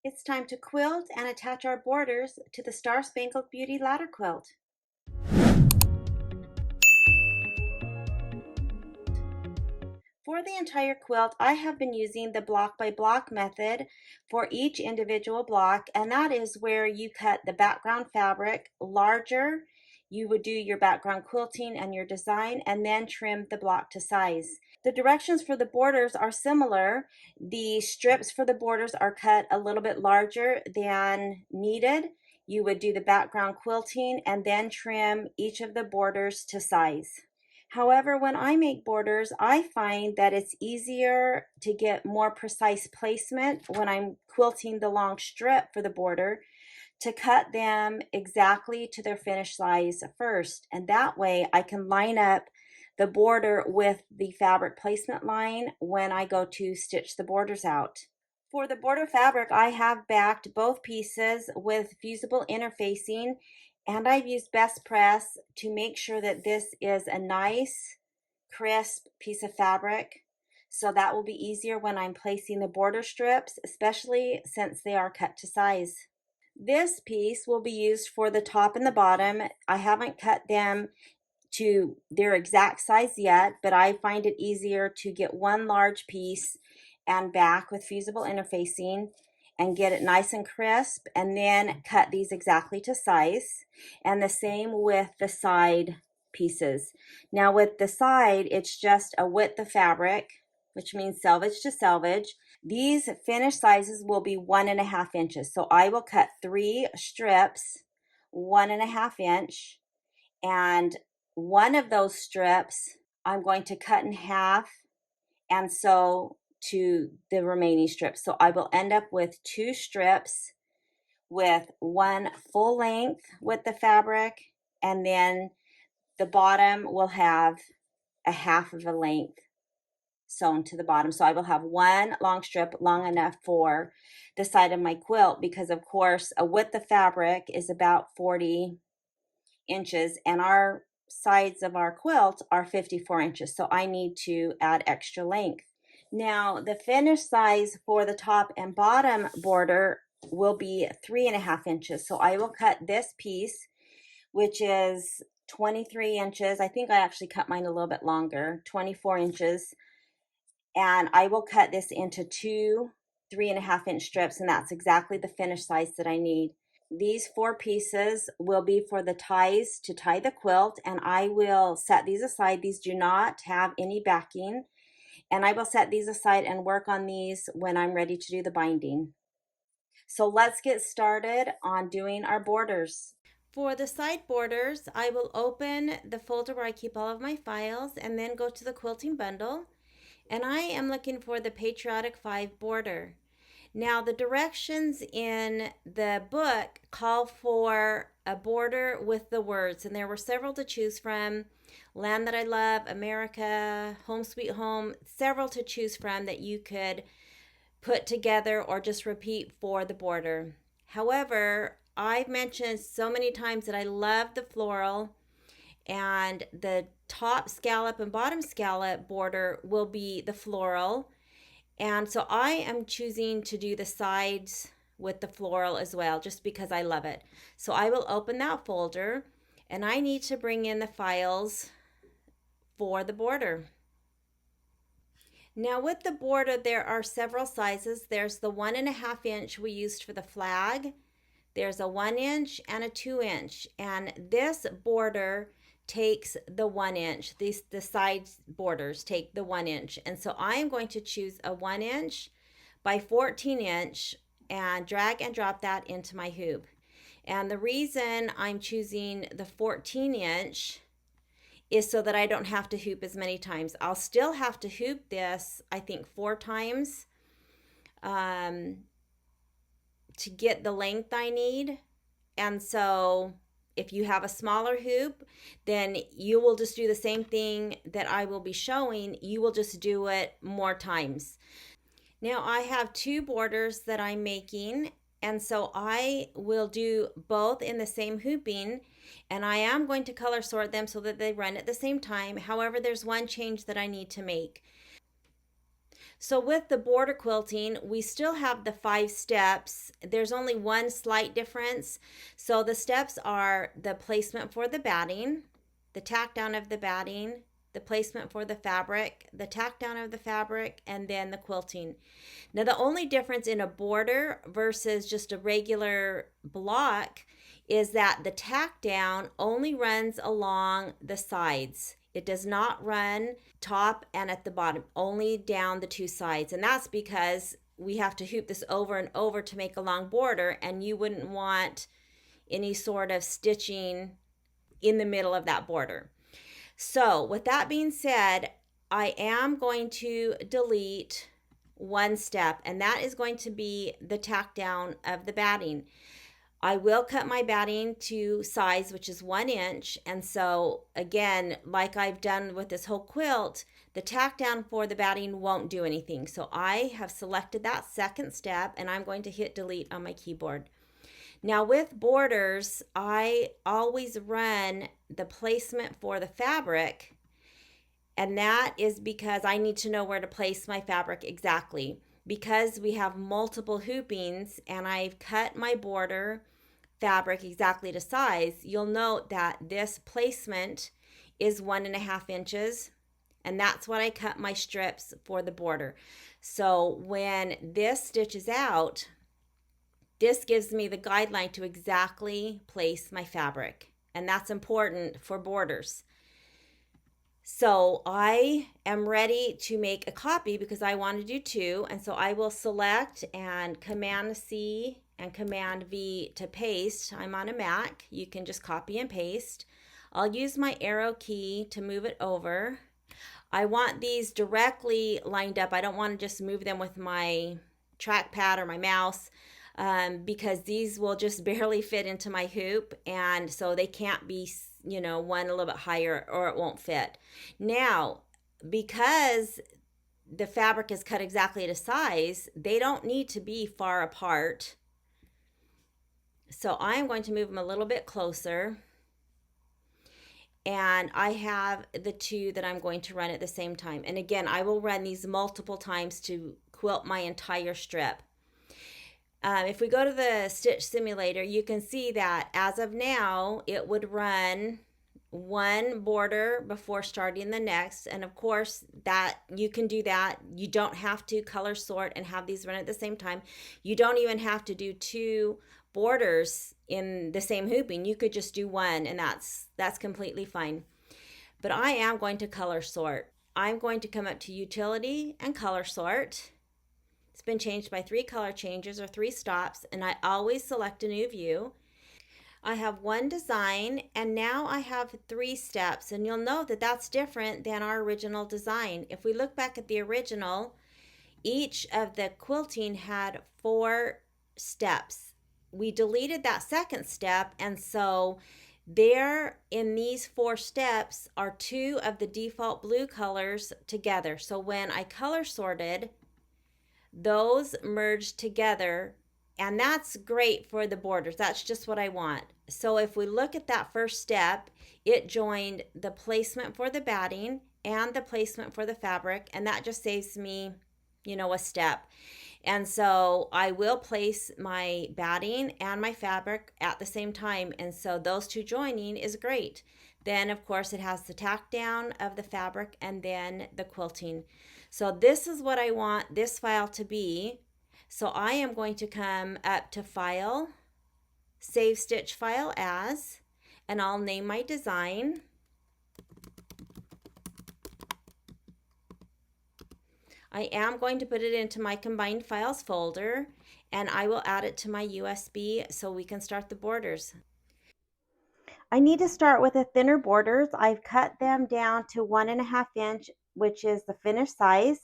It's time to quilt and attach our borders to the Star-Spangled Beauty ladder quilt. For the entire quilt, I have been using the block by block method for each individual block, and that is where you cut the background fabric larger. You would do your background quilting and your design, and then trim the block to size. The directions for the borders are similar. The strips for the borders are cut a little bit larger than needed. You would do the background quilting and then trim each of the borders to size. However, when I make borders, I find that it's easier to get more precise placement when I'm quilting the long strip for the border to cut them exactly to their finished size first. And that way I can line up the border with the fabric placement line when I go to stitch the borders out. For the border fabric, I have backed both pieces with fusible interfacing, and I've used Best Press to make sure that this is a nice, crisp piece of fabric. So that will be easier when I'm placing the border strips, especially since they are cut to size. This piece will be used for the top and the bottom. I haven't cut them to their exact size yet, but I find it easier to get one large piece and back with fusible interfacing and get it nice and crisp, and then cut these exactly to size. And the same with the side pieces. Now with the side, it's just a width of fabric, which means selvage to selvage. These finished sizes will be 1.5 inches. So I will cut 3 strips, 1.5 inch, and one of those strips I'm going to cut in half and sew to the remaining strips. So I will end up with 2 strips with one full length with the fabric, and then the bottom will have a half of a length sewn to the bottom. So I will have one long strip long enough for the side of my quilt, because of course a width of fabric is about 40 inches and our sides of our quilt are 54 inches. So I need to add extra length. Now the finished size for the top and bottom border will be 3.5 inches. So I will cut this piece, which is 23 inches. I think I actually cut mine a little bit longer, 24 inches. And I will cut this into 2 3.5 inch strips, and that's exactly the finished size that I need. These 4 pieces will be for the ties to tie the quilt, and I will set these aside. These do not have any backing, and I will set these aside and work on these when I'm ready to do the binding. So let's get started on doing our borders. For the side borders, I will open the folder where I keep all of my files and then go to the quilting bundle, and I am looking for the Patriotic 5 border. Now the directions in the book call for a border with the words, and there were several to choose from. Land That I Love, America, Home Sweet Home, several to choose from that you could put together or just repeat for the border. However, I've mentioned so many times that I love the floral, and the top scallop and bottom scallop border will be the floral. And so I am choosing to do the sides with the floral as well, just because I love it. So I will open that folder, and I need to bring in the files for the border. Now with the border, there are several sizes. There's the 1.5 inch we used for the flag. There's a 1 inch and a 2 inch. And this border takes the 1 inch. The side borders take the 1 inch. And so I am going to choose a 1 inch by 14 inch and drag and drop that into my hoop. And the reason I'm choosing the 14 inch is so that I don't have to hoop as many times. I'll still have to hoop this, I think, 4 times to get the length I need. And so if you have a smaller hoop, then you will just do the same thing that I will be showing. You will just do it more times. Now I have 2 borders that I'm making, and so I will do both in the same hooping, and I am going to color sort them so that they run at the same time. However, there's one change that I need to make. So with the border quilting, we still have the 5 steps. There's only one slight difference. So the steps are the placement for the batting, the tack down of the batting, the placement for the fabric, the tack down of the fabric, and then the quilting. Now the only difference in a border versus just a regular block is that the tack down only runs along the sides. It does not run top and at the bottom, only down the 2 sides. And that's because we have to hoop this over and over to make a long border, and you wouldn't want any sort of stitching in the middle of that border. So with that being said, I am going to delete one step, and that is going to be the tack down of the batting. I will cut my batting to size, which is 1 inch. And so again, like I've done with this whole quilt, the tack down for the batting won't do anything. So I have selected that second step, and I'm going to hit delete on my keyboard. Now with borders, I always run the placement for the fabric, and that is because I need to know where to place my fabric exactly. Because we have multiple hoopings and I've cut my border fabric exactly to size, you'll note that this placement is 1.5 inches, and that's what I cut my strips for the border. So when this stitches out, this gives me the guideline to exactly place my fabric, and that's important for borders. So I am ready to make a copy because I want to do 2, and so I will select and Command C and Command V to paste. I'm on a Mac. You can just copy and paste. I'll use my arrow key to move it over. I want these directly lined up. I don't want to just move them with my trackpad or my mouse, because these will just barely fit into my hoop, and so they can't be, one a little bit higher or it won't fit. Now, because the fabric is cut exactly to size, they don't need to be far apart. So I'm going to move them a little bit closer. And I have the 2 that I'm going to run at the same time. And again, I will run these multiple times to quilt my entire strip. If we go to the stitch simulator, you can see that as of now, it would run 1 border before starting the next. And of course, that you can do that. You don't have to color sort and have these run at the same time. You don't even have to do 2 borders in the same hooping. You could just do 1, and that's completely fine. But I am going to color sort. I'm going to come up to Utility and Color Sort. It's been changed by 3 color changes or 3 stops, and I always select a new view. I have 1 design, and now I have 3 steps, and you'll know that that's different than our original design. If we look back at the original, each of the quilting had 4 steps. We deleted that second step, and so there in these 4 steps are 2 of the default blue colors together. So when I color sorted, those merged together, and that's great for the borders. That's just what I want. So if we look at that first step, it joined the placement for the batting and the placement for the fabric, and that just saves me, a step. And so I will place my batting and my fabric at the same time, and so those 2 joining is great. Then of course it has the tack down of the fabric and then the quilting. So this is what I want this file to be. So I am going to come up to File, Save Stitch File As, and I'll name my design. I am going to put it into my Combined Files folder, and I will add it to my USB so we can start the borders. I need to start with the thinner borders. I've cut them down to 1.5 inch, which is the finished size.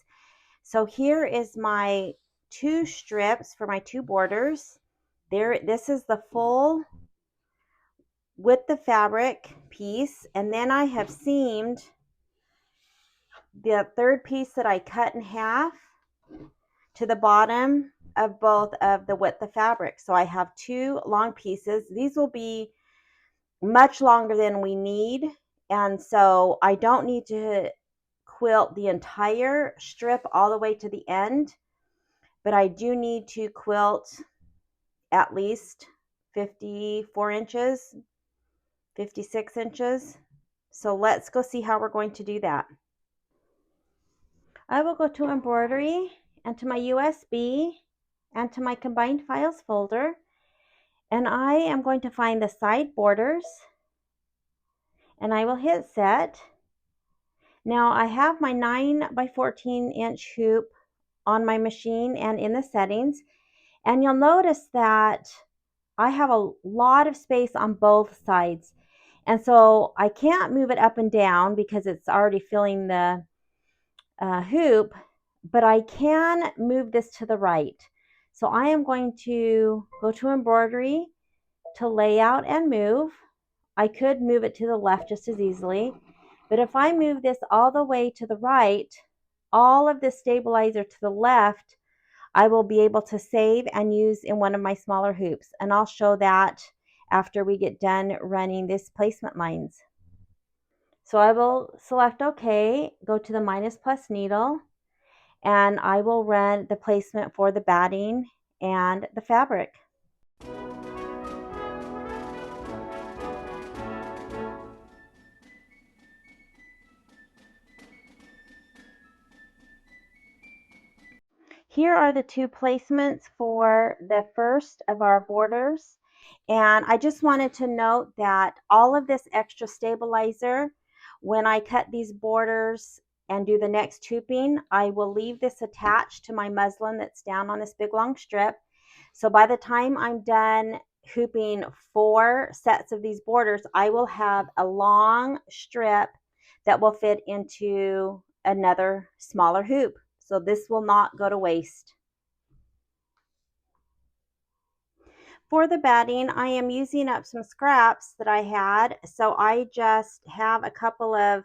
So here is my 2 strips for my 2 borders. This is the full with the fabric piece, and then I have seamed the third piece that I cut in half to the bottom of both of the width of fabric. So I have 2 long pieces. These will be much longer than we need, and so I don't need to quilt the entire strip all the way to the end, but I do need to quilt at least 54 inches, 56 inches. So let's go see how we're going to do that. I will go to Embroidery and to my USB and to my Combined Files folder, and I am going to find the side borders, and I will hit set. Now I have my 9 by 14 inch hoop on my machine and in the settings, and you'll notice that I have a lot of space on both sides, and so I can't move it up and down because it's already filling the hoop, but I can move this to the right. So I am going to go to Embroidery, to Layout and Move. I could move it to the left just as easily, but if I move this all the way to the right, all of this stabilizer to the left, I will be able to save and use in one of my smaller hoops, and I'll show that after we get done running this placement lines. So I will select OK, go to the minus plus needle, and I will run the placement for the batting and the fabric. Here are the two placements for the first of our borders, and I just wanted to note that all of this extra stabilizer, when I cut these borders and do the next hooping, I will leave this attached to my muslin that's down on this big long strip. So by the time I'm done hooping 4 sets of these borders, I will have a long strip that will fit into another smaller hoop. So this will not go to waste. For the batting, I am using up some scraps that I had. So I just have a couple of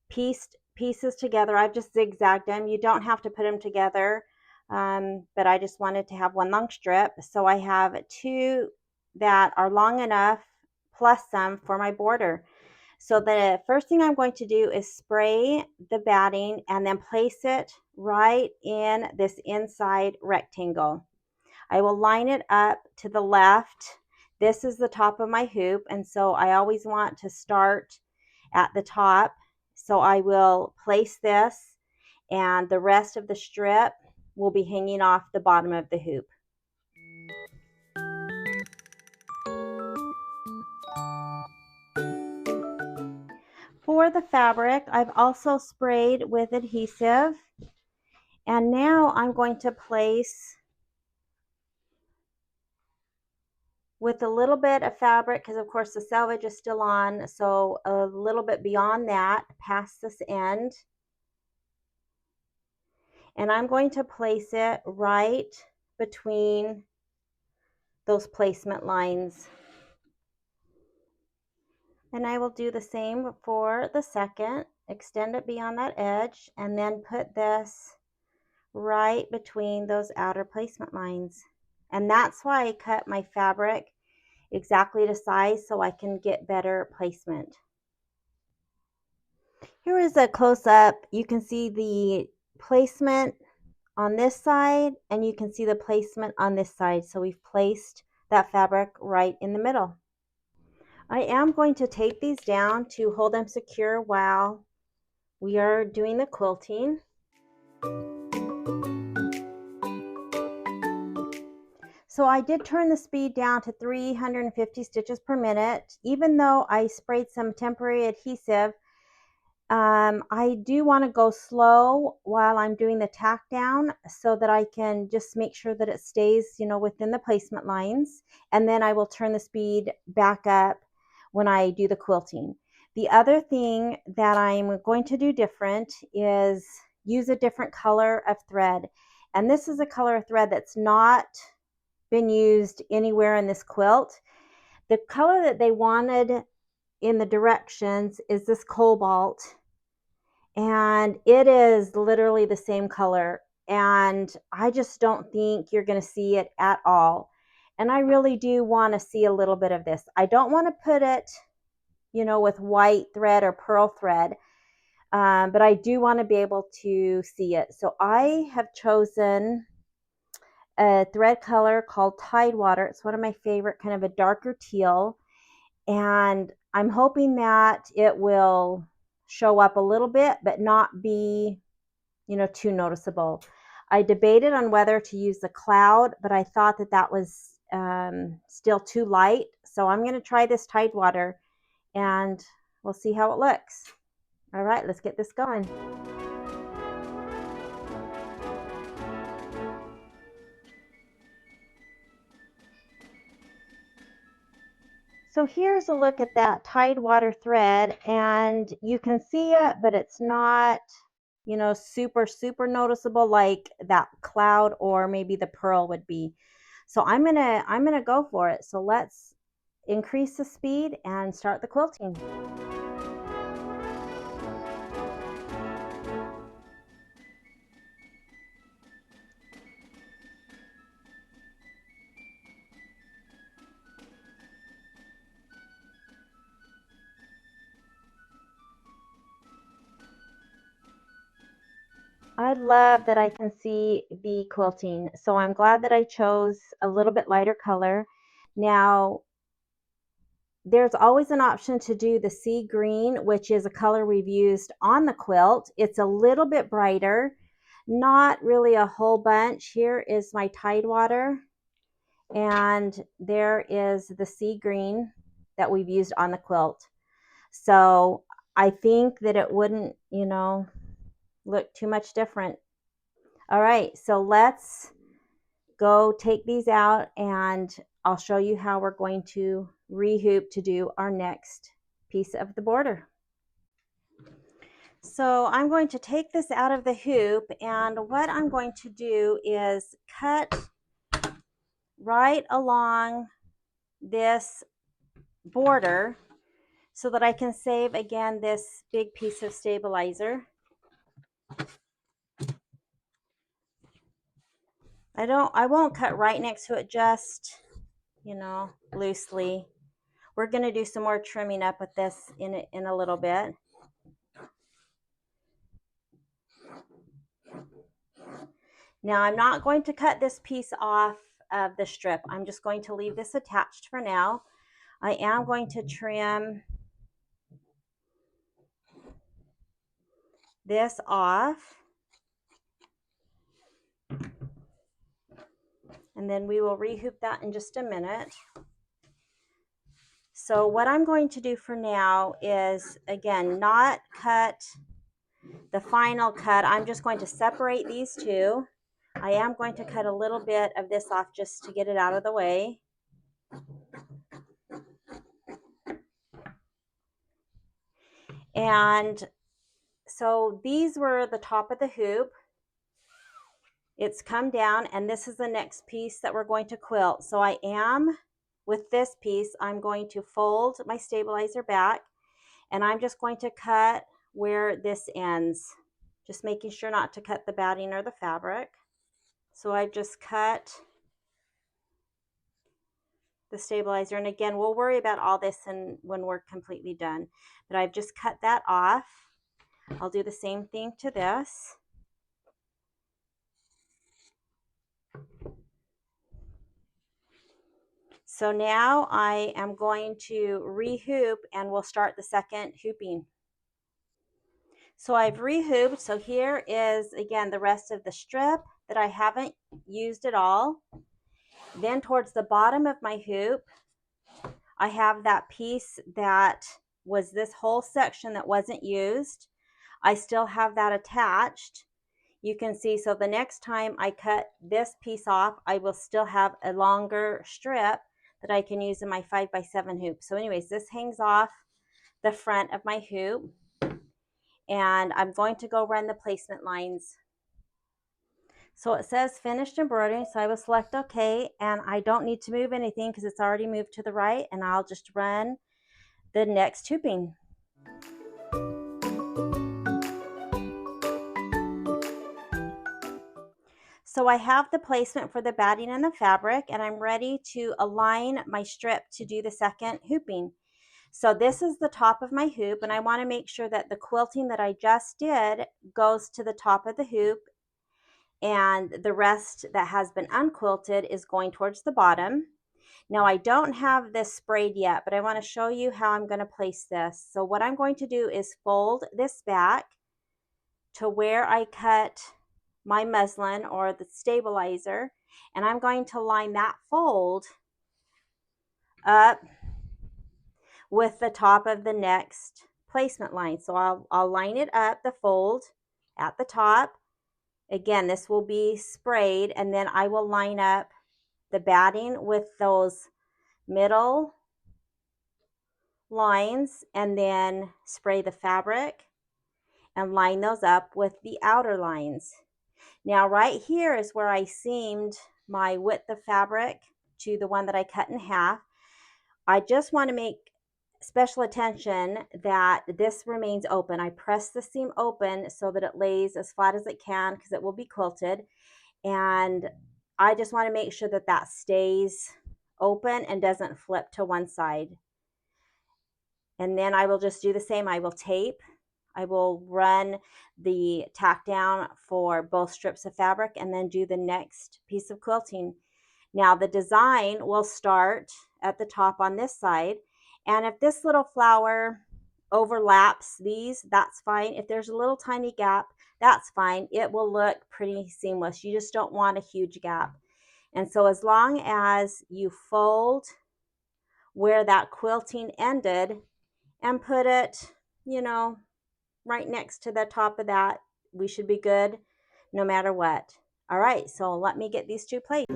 pieces together. I've just zigzagged them. You don't have to put them together, but I just wanted to have one long strip. So I have 2 that are long enough plus some for my border. So the first thing I'm going to do is spray the batting and then place it right in this inside rectangle. I will line it up to the left. This is the top of my hoop, and so I always want to start at the top. So I will place this, and the rest of the strip will be hanging off the bottom of the hoop. For the fabric, I've also sprayed with adhesive, and now I'm going to place with a little bit of fabric, because of course the selvage is still on, so a little bit beyond that, past this end. And I'm going to place it right between those placement lines. And I will do the same for the second, extend it beyond that edge, and then put this right between those outer placement lines. And that's why I cut my fabric exactly to size, so I can get better placement. Here is a close-up. You can see the placement on this side, and you can see the placement on this side. So we've placed that fabric right in the middle. I am going to tape these down to hold them secure while we are doing the quilting. So I did turn the speed down to 350 stitches per minute. Even though I sprayed some temporary adhesive, I do want to go slow while I'm doing the tack down, so that I can just make sure that it stays, within the placement lines. And then I will turn the speed back up when I do the quilting. The other thing that I'm going to do different is use a different color of thread. And this is a color of thread that's not been used anywhere in this quilt. The color that they wanted in the directions is this cobalt, and it is literally the same color, and I just don't think you're going to see it at all. And I really do want to see a little bit of this. I don't want to put it, with white thread or pearl thread. but I do want to be able to see it. So I have chosen a thread color called Tidewater. It's one of my favorite, kind of a darker teal. And I'm hoping that it will show up a little bit, but not be, too noticeable. I debated on whether to use the cloud, but I thought that that was still too light. So I'm going to try this Tidewater and we'll see how it looks. All right, let's get this going. So here's a look at that Tidewater thread, and you can see it, but it's not, super noticeable like that cloud or maybe the pearl would be. So I'm gonna go for it. So let's increase the speed and start the quilting. I love that I can see the quilting. So I'm glad that I chose a little bit lighter color. Now, there's always an option to do the sea green, which is a color we've used on the quilt. It's a little bit brighter, not really a whole bunch. Here is my Tidewater, and there is the sea green that we've used on the quilt. So I think that it wouldn't, look too much different. All right, so let's go take these out and I'll show you how we're going to rehoop to do our next piece of the border. So I'm going to take this out of the hoop, and what I'm going to do is cut right along this border so that I can save again this big piece of stabilizer. I won't cut right next to it, just, loosely. We're going to do some more trimming up with this in a little bit. Now I'm not going to cut this piece off of the strip. I'm just going to leave this attached for now. I am going to trim this off, and then we will rehoop that in just a minute. So what I'm going to do for now is, again, not cut the final cut. I'm just going to separate these two. I am going to cut a little bit of this off just to get it out of the way. And so these were the top of the hoop. It's come down, and this is the next piece that we're going to quilt. So I am, with this piece, I'm going to fold my stabilizer back, and I'm just going to cut where this ends, just making sure not to cut the batting or the fabric. So I've just cut the stabilizer, and again, we'll worry about all this when we're completely done, but I've just cut that off. I'll do the same thing to this. So now I am going to rehoop, and we'll start the second hooping. So I've rehooped. So here is, again, the rest of the strip that I haven't used at all. Then towards the bottom of my hoop, I have that piece that was this whole section that wasn't used. I still have that attached. You can see, so the next time I cut this piece off, I will still have a longer strip that I can use in my 5x7 hoop. So anyways, this hangs off the front of my hoop, and I'm going to go run the placement lines. So it says finished embroidering, so I will select OK, and I don't need to move anything because it's already moved to the right, and I'll just run the next hooping. So I have the placement for the batting and the fabric, and I'm ready to align my strip to do the second hooping. So this is the top of my hoop, and I want to make sure that the quilting that I just did goes to the top of the hoop, and the rest that has been unquilted is going towards the bottom. Now I don't have this sprayed yet, but I want to show you how I'm going to place this. So what I'm going to do is fold this back to where I cut my muslin or the stabilizer, and I'm going to line that fold up with the top of the next placement line. So I'll line it up, the fold at the top. Again, this will be sprayed, and then I will line up the batting with those middle lines and then spray the fabric and line those up with the outer lines. Now right here is where I seamed my width of fabric to the one that I cut in half. I just want to make special attention that this remains open. I press the seam open so that it lays as flat as it can because it will be quilted, and I just want to make sure that that stays open and doesn't flip to one side. And then I will just do the same. I will tape. I will run the tack down for both strips of fabric and then do the next piece of quilting. Now the design will start at the top on this side, and if this little flower overlaps these, that's fine. If there's a little tiny gap, that's fine. It will look pretty seamless. You just don't want a huge gap. And so as long as you fold where that quilting ended and put it, you know, right next to the top of that, we should be good no matter what. All right, so let me get these two placed.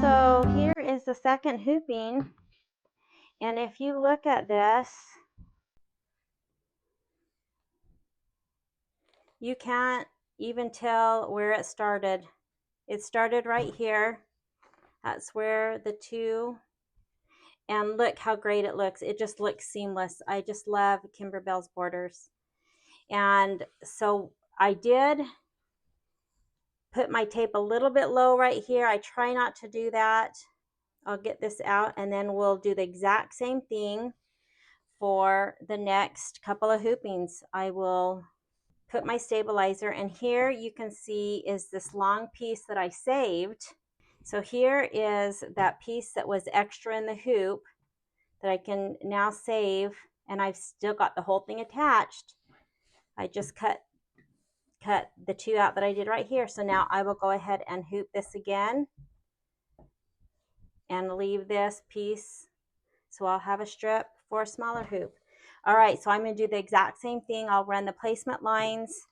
So here is the second hooping, and if you look at this, you can't even tell where it started. It started right here. That's where the two, and look how great it looks. It just looks seamless. I just love Kimberbell's borders. And so I did put my tape a little bit low right here. I try not to do that. I'll get this out, and then we'll do the exact same thing for the next couple of hoopings. I will put my stabilizer, and here you can see is this long piece that I saved. So here is that piece that was extra in the hoop that I can now save, and I've still got the whole thing attached. I just cut the two out that I did right here. So now I will go ahead and hoop this again and leave this piece, so I'll have a strip for a smaller hoop. All right, so I'm going to do the exact same thing. I'll run the placement lines.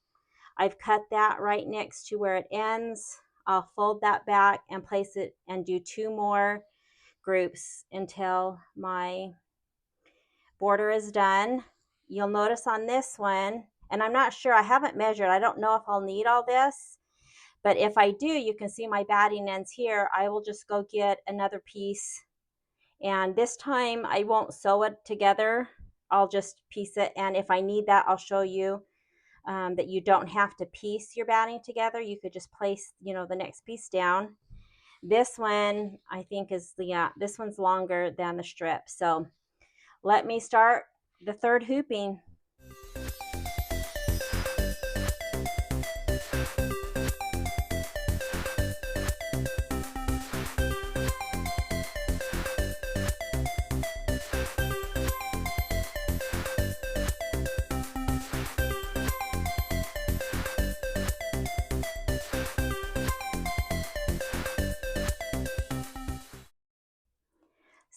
I've cut that right next to where it ends. I'll fold that back and place it and do two more groups until my border is done. You'll notice on this one, and I'm not sure, I haven't measured, I don't know if I'll need all this, but if I do, you can see my batting ends here. I will just go get another piece, and this time I won't sew it together. I'll just piece it, and if I need that, I'll show you that you don't have to piece your batting together. You could just place, you know, the next piece down. This one I think is this one's longer than the strip. So let me start the third hooping.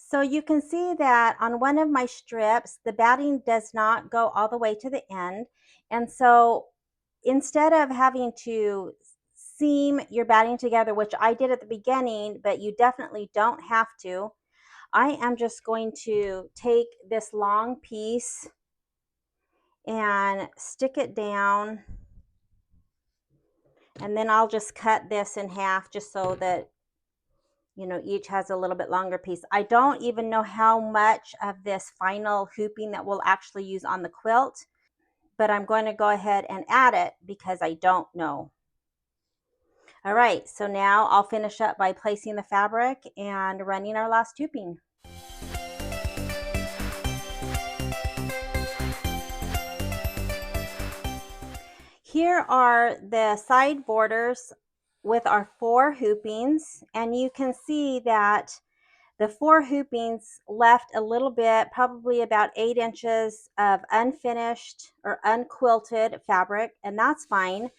So you can see that on one of my strips, the batting does not go all the way to the end. And so instead of having to seam your batting together, which I did at the beginning, but you definitely don't have to, I am just going to take this long piece and stick it down, and then I'll just cut this in half just so that, you know, each has a little bit longer piece. I don't even know how much of this final hooping that we'll actually use on the quilt, but I'm going to go ahead and add it because I don't know. All right, so now I'll finish up by placing the fabric and running our last hooping. Here are the side borders with our 4 hoopings, and you can see that the 4 hoopings left a little bit, probably about 8 inches of unfinished or unquilted fabric, and that's fine.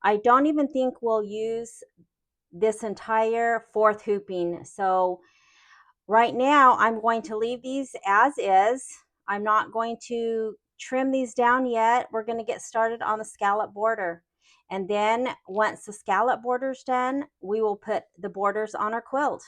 I don't even think we'll use this entire 4th hooping. So right now I'm going to leave these as is. I'm not going to trim these down yet. We're going to get started on the scallop border. And then once the scallop border is done, we will put the borders on our quilt.